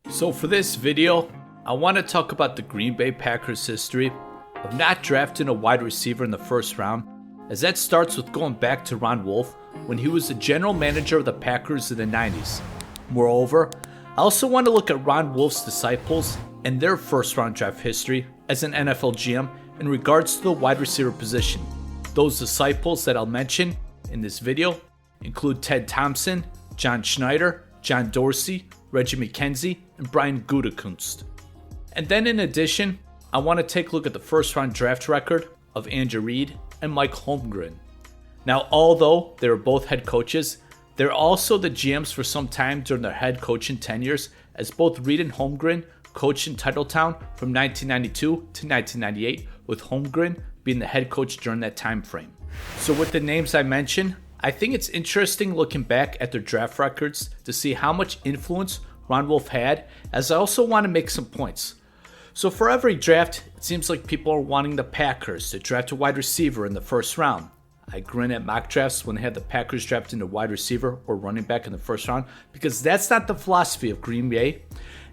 So for this video, I want to talk about the Green Bay Packers' history of not drafting a wide receiver in the first round, as that starts with going back to Ron Wolf when he was the general manager of the Packers in the 90s. Moreover, I also want to look at Ron Wolf's disciples and their first round draft history as an NFL GM in regards to the wide receiver position. Those disciples that I'll mention in this video include Ted Thompson, John Schneider, John Dorsey, Reggie McKenzie, and Brian Gutekunst. And then in addition, I want to take a look at the first round draft record of Andrew Reid and Mike Holmgren. Now, although they were both head coaches, they're also the GMs for some time during their head coaching tenures, as both Reid and Holmgren coached in Titletown from 1992 to 1998, with Holmgren being the head coach during that time frame. So with the names I mentioned, I think it's interesting looking back at their draft records to see how much influence Ron Wolf had, as I also want to make some points. So for every draft, it seems like people are wanting the Packers to draft a wide receiver in the first round. I grin at mock drafts when they had the Packers drafting a wide receiver or running back in the first round, because that's not the philosophy of Green Bay.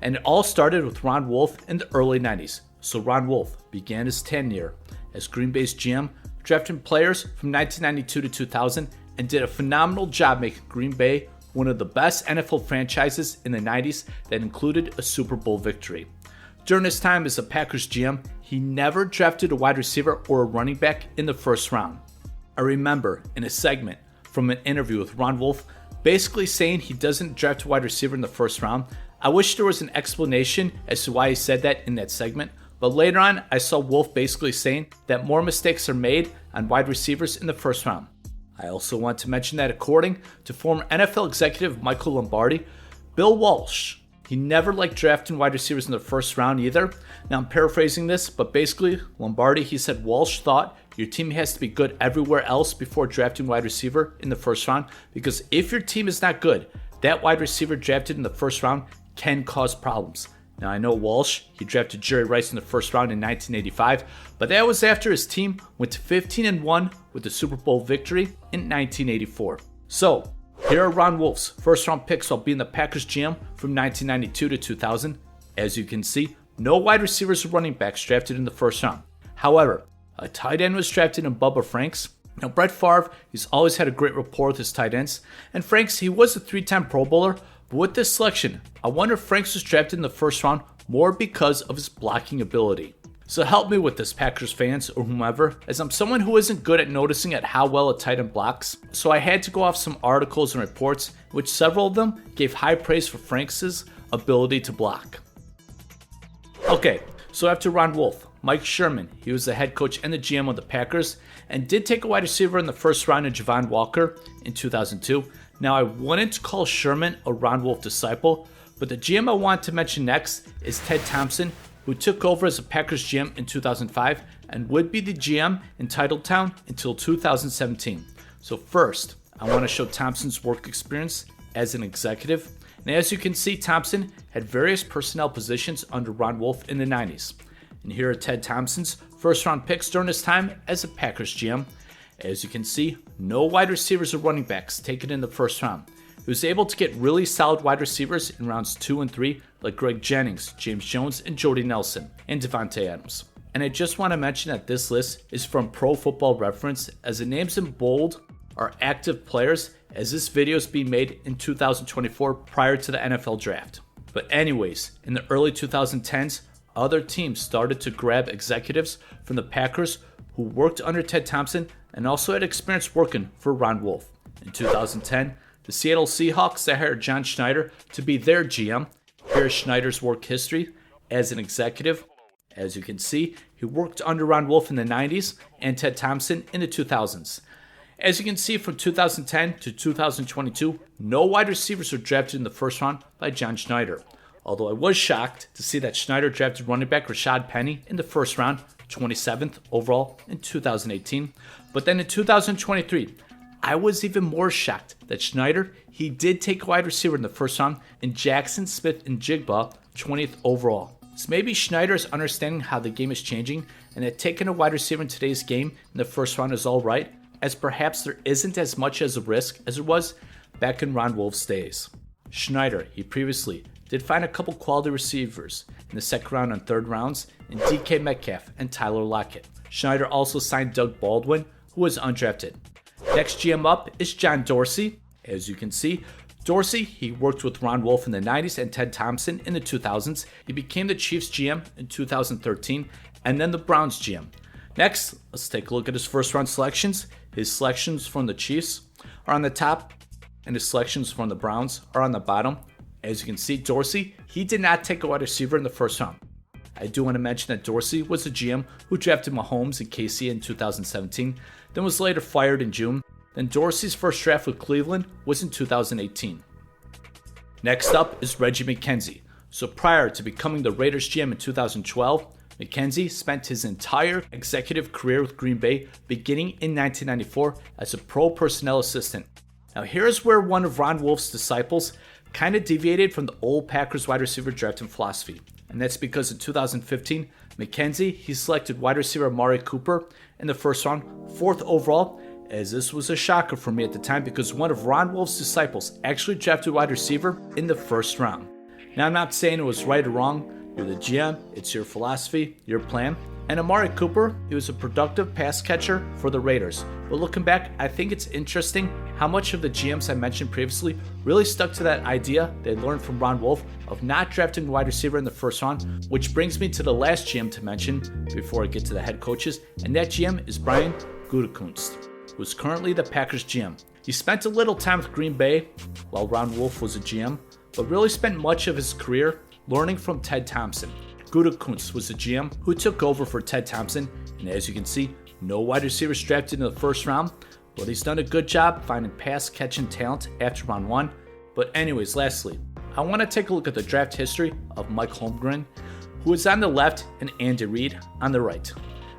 And it all started with Ron Wolf in the early 90s. So Ron Wolf began his tenure as Green Bay's GM, drafting players from 1992 to 2000, and did a phenomenal job making Green Bay one of the best NFL franchises in the 90s that included a Super Bowl victory. During his time as a Packers GM, he never drafted a wide receiver or a running back in the first round. I remember in a segment from an interview with Ron Wolf basically saying he doesn't draft a wide receiver in the first round. I wish there was an explanation as to why he said that in that segment, but later on I saw Wolf basically saying that more mistakes are made on wide receivers in the first round. I also want to mention that according to former NFL executive Michael Lombardi, Bill Walsh, he never liked drafting wide receivers in the first round either. Now I'm paraphrasing this, but basically Lombardi, he said Walsh thought your team has to be good everywhere else before drafting wide receiver in the first round, because if your team is not good, that wide receiver drafted in the first round can cause problems. Now I know Walsh, he drafted Jerry Rice in the first round in 1985, but that was after his team went to 15-1 with the Super Bowl victory in 1984. So, here are Ron Wolf's first round picks while being the Packers GM from 1992 to 2000. As you can see, no wide receivers or running backs drafted in the first round. However, a tight end was drafted in Bubba Franks. Now Brett Favre, he's always had a great rapport with his tight ends, and Franks, he was a 3-time Pro Bowler. But with this selection, I wonder if Franks was drafted in the first round more because of his blocking ability. So help me with this, Packers fans or whomever, as I'm someone who isn't good at noticing at how well a tight end blocks. So I had to go off some articles and reports, which several of them gave high praise for Franks' ability to block. Okay, so after Ron Wolf, Mike Sherman, he was the head coach and the GM of the Packers, and did take a wide receiver in the first round of Javon Walker in 2002. Now, I wouldn't call Sherman a Ron Wolf disciple, but the GM I want to mention next is Ted Thompson, who took over as a Packers GM in 2005 and would be the GM in Titletown until 2017. So first, I want to show Thompson's work experience as an executive. And as you can see, Thompson had various personnel positions under Ron Wolf in the 90s. And here are Ted Thompson's first round picks during his time as a Packers GM. As you can see, no wide receivers or running backs taken in the first round. He was able to get really solid wide receivers in rounds 2 and 3 like Greg Jennings, James Jones, and Jordy Nelson, and Devontae Adams. And I just want to mention that this list is from Pro Football Reference, as the names in bold are active players, as this video is being made in 2024 prior to the NFL draft. But anyways, in the early 2010s, other teams started to grab executives from the Packers who worked under Ted Thompson and also had experience working for Ron Wolf. In 2010, the Seattle Seahawks hired John Schneider to be their GM. Here's Schneider's work history as an executive. As you can see, he worked under Ron Wolf in the 90s and Ted Thompson in the 2000s. As you can see, from 2010 to 2022, no wide receivers were drafted in the first round by John Schneider. Although I was shocked to see that Schneider drafted running back Rashad Penny in the first round, 27th overall in 2018. But then in 2023, I was even more shocked that Schneider, he did take a wide receiver in the first round in Jackson Smith-Njigba, 20th overall. So maybe Schneider is understanding how the game is changing and that taking a wide receiver in today's game in the first round is all right, as perhaps there isn't as much as a risk as there was back in Ron Wolf's days. Schneider, he previously did find a couple quality receivers in the second round and third rounds in DK Metcalf and Tyler Lockett. Schneider also signed Doug Baldwin, who was undrafted. Next GM up is John Dorsey. As you can see, Dorsey, he worked with Ron Wolf in the 90s and Ted Thompson in the 2000s. He became the Chiefs GM in 2013 and then the Browns GM. Next, let's take a look at his first round selections. His selections from the Chiefs are on the top and his selections from the Browns are on the bottom. As you can see, Dorsey, he did not take a wide receiver in the first round. I do want to mention that Dorsey was the GM who drafted Mahomes and KC in 2017, then was later fired in June. Then Dorsey's first draft with Cleveland was in 2018. Next up is Reggie McKenzie. So prior to becoming the Raiders GM in 2012, McKenzie spent his entire executive career with Green Bay beginning in 1994 as a pro personnel assistant. Now here's where one of Ron Wolf's disciples kind of deviated from the old Packers wide receiver drafting philosophy. And that's because in 2015, McKenzie, he selected wide receiver Amari Cooper in the first round, 4th overall, as this was a shocker for me at the time because one of Ron Wolf's disciples actually drafted wide receiver in the first round. Now I'm not saying it was right or wrong, you're the GM, it's your philosophy, your plan. And Amari Cooper, he was a productive pass catcher for the Raiders. But looking back, I think it's interesting how much of the GMs I mentioned previously really stuck to that idea they learned from Ron Wolf of not drafting a wide receiver in the first round, which brings me to the last GM to mention before I get to the head coaches, and that GM is Brian Gutekunst, who is currently the Packers GM. He spent a little time with Green Bay while Ron Wolf was a GM, but really spent much of his career learning from Ted Thompson. Gutekunst was the GM who took over for Ted Thompson, and as you can see, no wide receivers drafted in the first round, but he's done a good job finding pass-catching talent after round 1. But anyways, lastly, I want to take a look at the draft history of Mike Holmgren, who is on the left and Andy Reid on the right.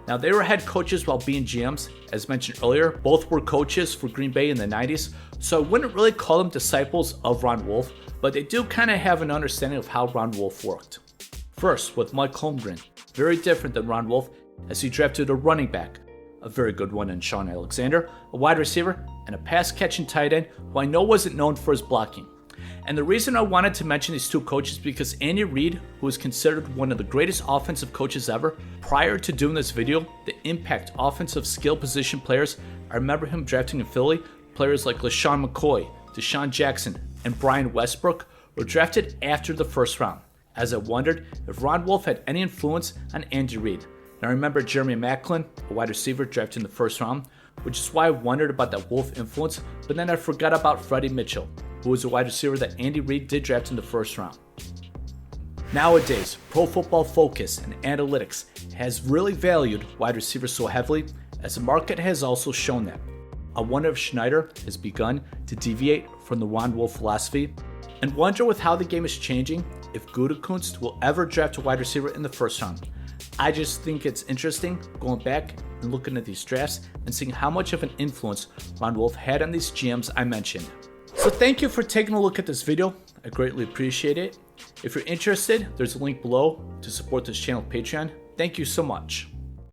Now, they were head coaches while being GMs. As mentioned earlier, both were coaches for Green Bay in the 90s, so I wouldn't really call them disciples of Ron Wolf, but they do kind of have an understanding of how Ron Wolf worked. First, with Mike Holmgren, very different than Ron Wolf, as he drafted a running back, a very good one in Sean Alexander, a wide receiver, and a pass-catching tight end who I know wasn't known for his blocking. And the reason I wanted to mention these two coaches is because Andy Reid, who was considered one of the greatest offensive coaches ever, prior to doing this video, the impact offensive skill position players, I remember him drafting in Philly, players like LaShawn McCoy, Deshaun Jackson, and Brian Westbrook were drafted after the first round, as I wondered if Ron Wolf had any influence on Andy Reid. Now I remember Jeremy Maclin, a wide receiver drafted in the first round, which is why I wondered about that Wolf influence, but then I forgot about Freddie Mitchell, who was a wide receiver that Andy Reid did draft in the first round. Nowadays, Pro Football Focus and Analytics has really valued wide receivers so heavily, as the market has also shown that. I wonder if Schneider has begun to deviate from the Ron Wolf philosophy, and wonder with how the game is changing if Gutekunst will ever draft a wide receiver in the first round. I just think it's interesting going back and looking at these drafts and seeing how much of an influence Ron Wolf had on these GMs I mentioned. So thank you for taking a look at this video. I greatly appreciate it. If you're interested, there's a link below to support this channel Patreon. Thank you so much.